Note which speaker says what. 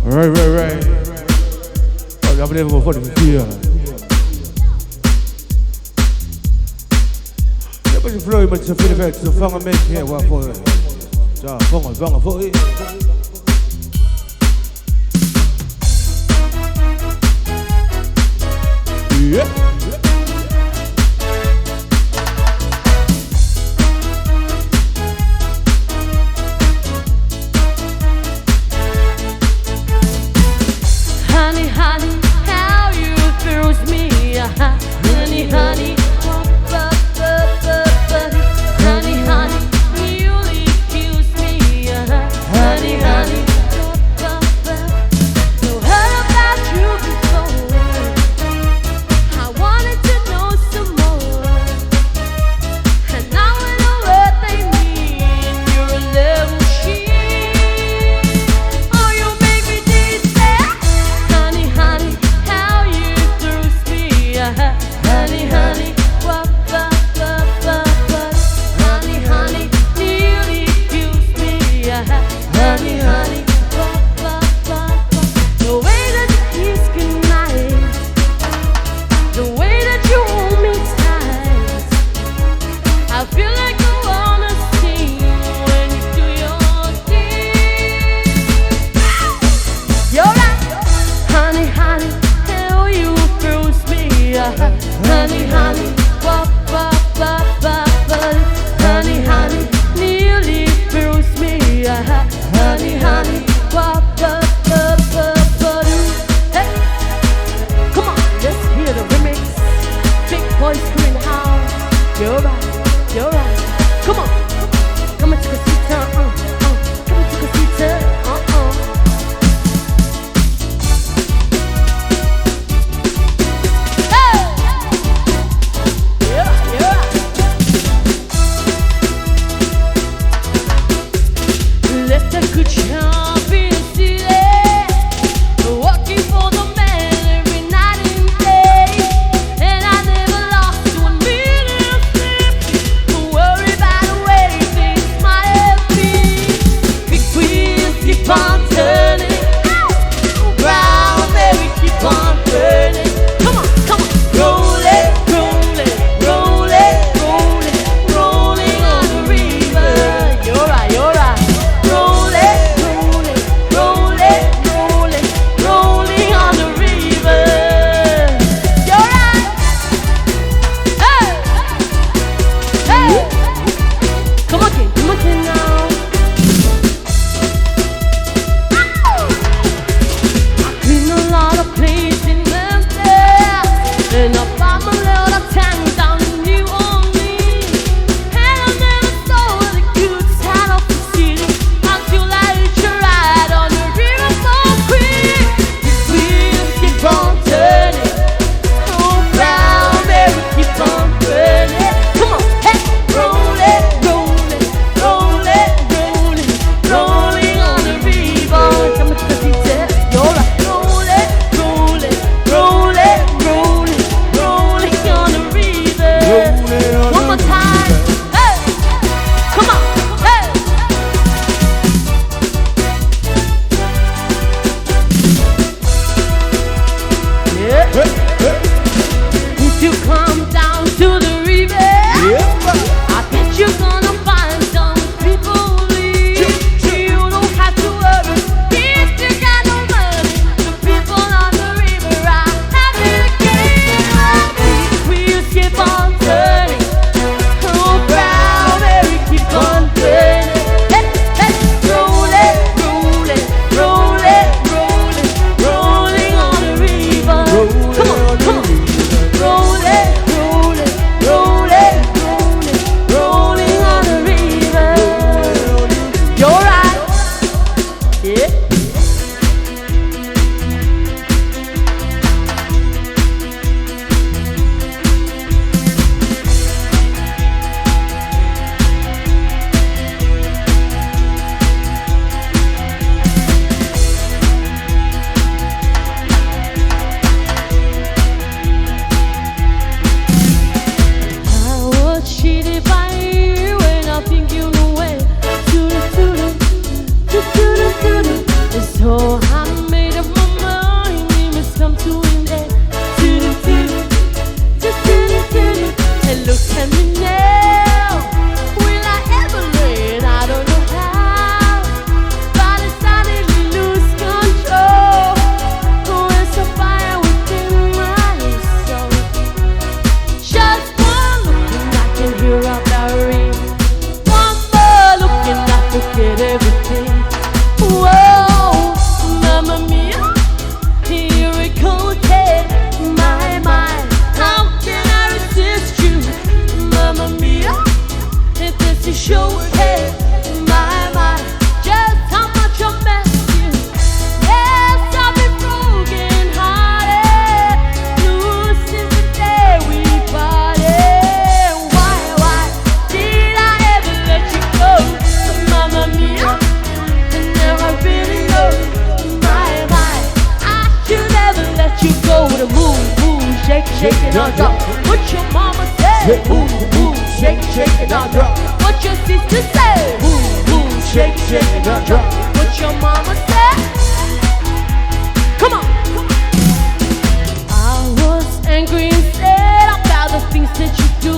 Speaker 1: Right. Oh, jag blev på 44. Jag vill flöj med så fin växt så fånga mig här var för. Så fånga för. Yeah.
Speaker 2: Honey, you accuse me, honey. You're right. to showcase my just how much I miss you. Yes, I've been broken hearted, blue since the day we parted. Why did I ever let you go, Mamma Mia? And now I really know, my, I should never let you go. The move, shake, and on drop. What your mama said, move, shake, and on drop. What your sister said, move, shake, and on drop. What your mama said. Come on. I was angry and said about the things that you do.